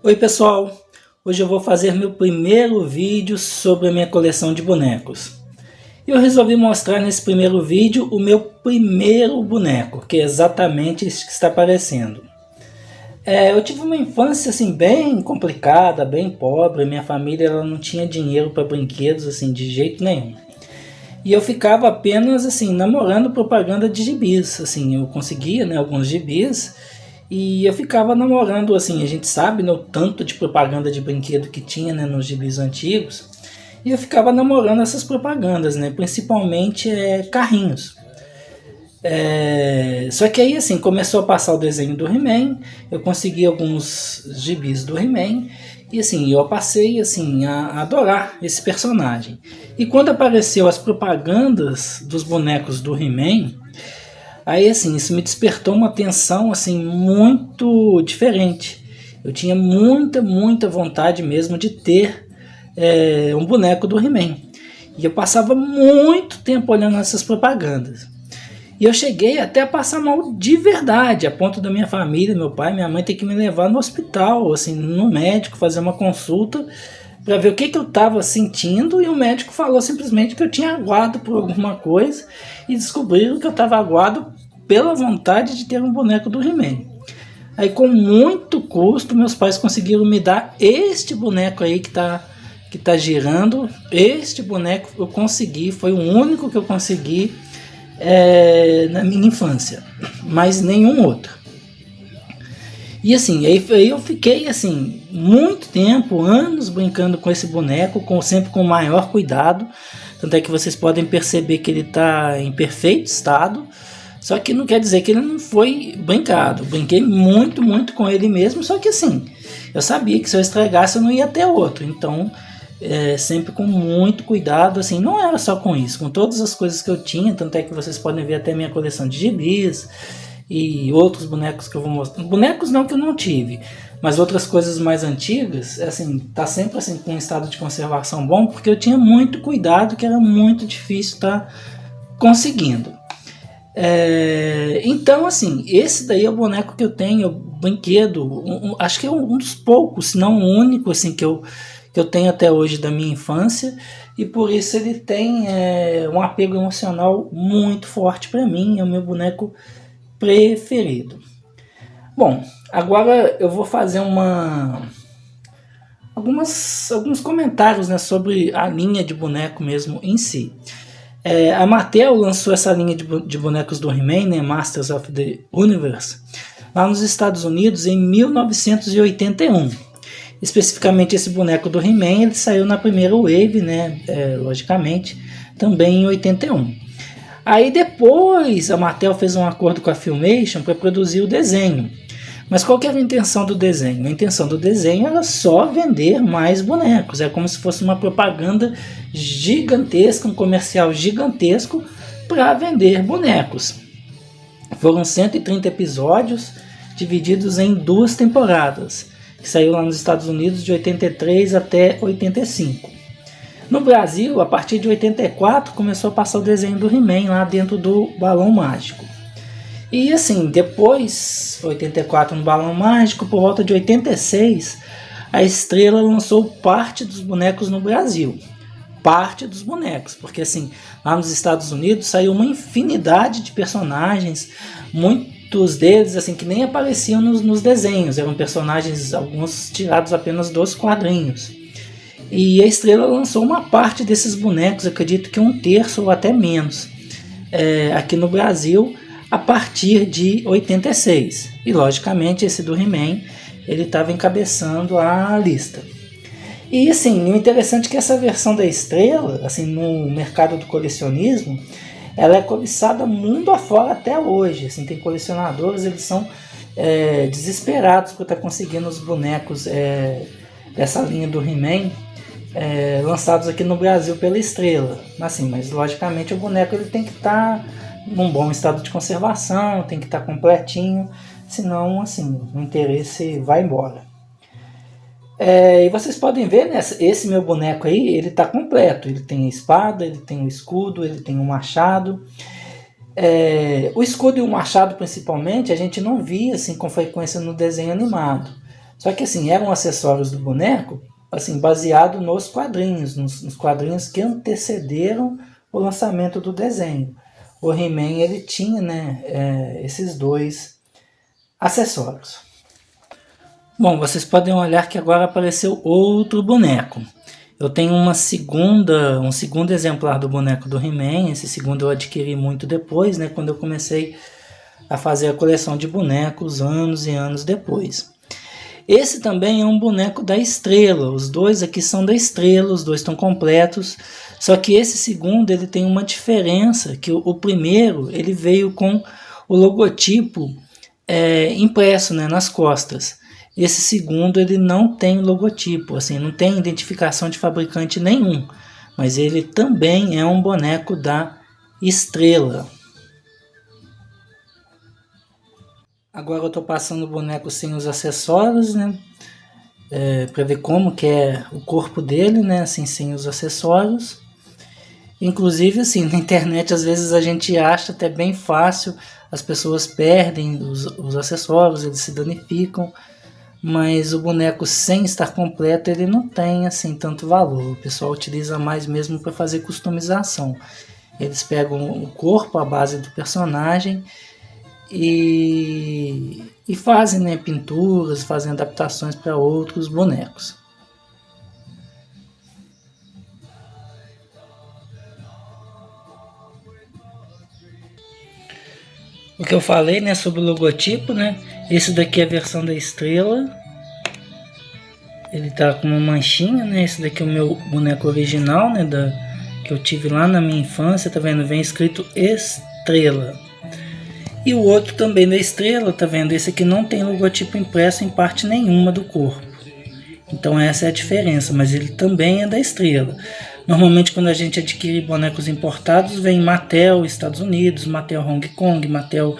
Oi pessoal, hoje eu vou fazer meu primeiro vídeo sobre a minha coleção de bonecos. Eu resolvi mostrar nesse primeiro vídeo o meu primeiro boneco, que é exatamente esse que está aparecendo. Eu tive uma infância assim bem complicada, bem pobre. Minha família ela não tinha dinheiro para brinquedos assim de jeito nenhum. E eu ficava apenas assim namorando propaganda de gibis, assim, eu conseguia, né, alguns gibis e eu ficava namorando, assim, a gente sabe, né, o tanto de propaganda de brinquedo que tinha, né, nos gibis antigos. E eu ficava namorando essas propagandas, né, principalmente carrinhos. Só que aí assim, começou a passar o desenho do He-Man, eu consegui alguns gibis do He-Man, e assim, eu passei assim, a adorar esse personagem. E quando apareceu as propagandas dos bonecos do He-Man, aí assim, isso me despertou uma atenção assim, muito diferente. Eu tinha muita vontade mesmo de ter um boneco do He-Man. E eu passava muito tempo olhando essas propagandas. E eu cheguei até a passar mal de verdade, a ponto da minha família, meu pai, minha mãe ter que me levar no hospital, assim, no médico, fazer uma consulta para ver o que eu estava sentindo, e o médico falou simplesmente que eu tinha aguado por alguma coisa e descobriram que eu estava aguado pela vontade de ter um boneco do He-Man. Aí com muito custo meus pais conseguiram me dar este boneco aí que tá girando. Este boneco eu consegui, foi o único que eu consegui na minha infância, mas nenhum outro. E assim, aí eu fiquei assim muito tempo, anos brincando com esse boneco, sempre com o maior cuidado. Tanto é que vocês podem perceber que ele está em perfeito estado. Só que não quer dizer que ele não foi brincado. Brinquei muito com ele mesmo. Só que assim, eu sabia que se eu estragasse eu não ia ter outro. Então sempre com muito cuidado, assim, não era só com isso, com todas as coisas que eu tinha, tanto é que vocês podem ver até minha coleção de gibis e outros bonecos que eu vou mostrar, bonecos não que eu não tive, mas outras coisas mais antigas, assim, tá sempre assim com um estado de conservação bom, porque eu tinha muito cuidado, que era muito difícil estar conseguindo. Então assim, esse daí é o boneco que eu tenho, brinquedo, acho que é um dos poucos, se não o único assim que eu tenho até hoje da minha infância, e por isso ele tem um apego emocional muito forte para mim, é o meu boneco preferido. Bom, agora eu vou fazer alguns comentários, né, sobre a linha de boneco mesmo em si. A Mattel lançou essa linha de bonecos do He-Man, né, Masters of the Universe, lá nos Estados Unidos em 1981. Especificamente esse boneco do He-Man, ele saiu na primeira wave, né, logicamente, também em 81. Aí depois a Mattel fez um acordo com a Filmation para produzir o desenho. Mas qual que era a intenção do desenho? A intenção do desenho era só vender mais bonecos. É como se fosse uma propaganda gigantesca, um comercial gigantesco para vender bonecos. Foram 130 episódios divididos em 2 temporadas, que saiu lá nos Estados Unidos de 83 até 85. No Brasil, a partir de 84, começou a passar o desenho do He-Man lá dentro do Balão Mágico. E assim, depois, 84 no Balão Mágico, por volta de 86, a Estrela lançou parte dos bonecos no Brasil. Parte dos bonecos, porque assim, lá nos Estados Unidos saiu uma infinidade de personagens, muitos deles assim que nem apareciam nos desenhos, eram personagens, alguns tirados apenas dos quadrinhos. E a Estrela lançou uma parte desses bonecos, acredito que 1/3 ou até menos, aqui no Brasil, a partir de 86. E logicamente esse do He-Man, ele estava encabeçando a lista. E assim, o interessante é que essa versão da Estrela, assim, no mercado do colecionismo, ela é cobiçada mundo afora até hoje. Assim, tem colecionadores, eles são desesperados por estar conseguindo os bonecos dessa linha do He-Man lançados aqui no Brasil pela Estrela. Assim, mas logicamente o boneco ele tem que estar num bom estado de conservação, tem que estar completinho, senão assim, o interesse vai embora. E vocês podem ver, né, esse meu boneco aí, ele está completo. Ele tem a espada, ele tem o escudo, ele tem o machado. O escudo e o machado, principalmente, a gente não via assim com frequência no desenho animado. Só que assim, eram acessórios do boneco assim, baseado nos quadrinhos, nos quadrinhos que antecederam o lançamento do desenho. O He-Man ele tinha, né, esses dois acessórios. Bom, vocês podem olhar que agora apareceu outro boneco. Eu tenho um segundo exemplar do boneco do He-Man. Esse segundo eu adquiri muito depois, né, quando eu comecei a fazer a coleção de bonecos anos e anos depois. Esse também é um boneco da Estrela. Os dois aqui são da Estrela, os dois estão completos. Só que esse segundo ele tem uma diferença, que o primeiro ele veio com o logotipo impresso, né, nas costas. Esse segundo ele não tem logotipo, assim, não tem identificação de fabricante nenhum. Mas ele também é um boneco da Estrela. Agora eu estou passando o boneco sem os acessórios, né? Para ver como que é o corpo dele, né? Assim, sem os acessórios. Inclusive, assim, na internet às vezes a gente acha até bem fácil, as pessoas perdem os acessórios, eles se danificam, mas o boneco sem estar completo ele não tem assim tanto valor. O pessoal utiliza mais mesmo para fazer customização. Eles pegam o corpo, a base do personagem e fazem, né, pinturas, fazem adaptações para outros bonecos. O que eu falei, né, sobre o logotipo, né? Esse daqui é a versão da Estrela. Ele tá com uma manchinha, né? Esse daqui é o meu boneco original, né, que eu tive lá na minha infância, tá vendo? Vem escrito Estrela. E o outro também da Estrela, tá vendo? Esse aqui não tem logotipo impresso em parte nenhuma do corpo. Então essa é a diferença, mas ele também é da Estrela. Normalmente quando a gente adquire bonecos importados, vem Mattel Estados Unidos, Mattel Hong Kong, Mattel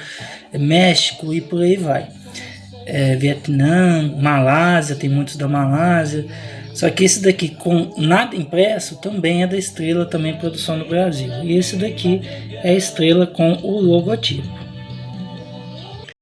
México e por aí vai. Vietnã, Malásia, tem muitos da Malásia. Só que esse daqui com nada impresso também é da Estrela, também produção no Brasil. E esse daqui é a Estrela com o logotipo.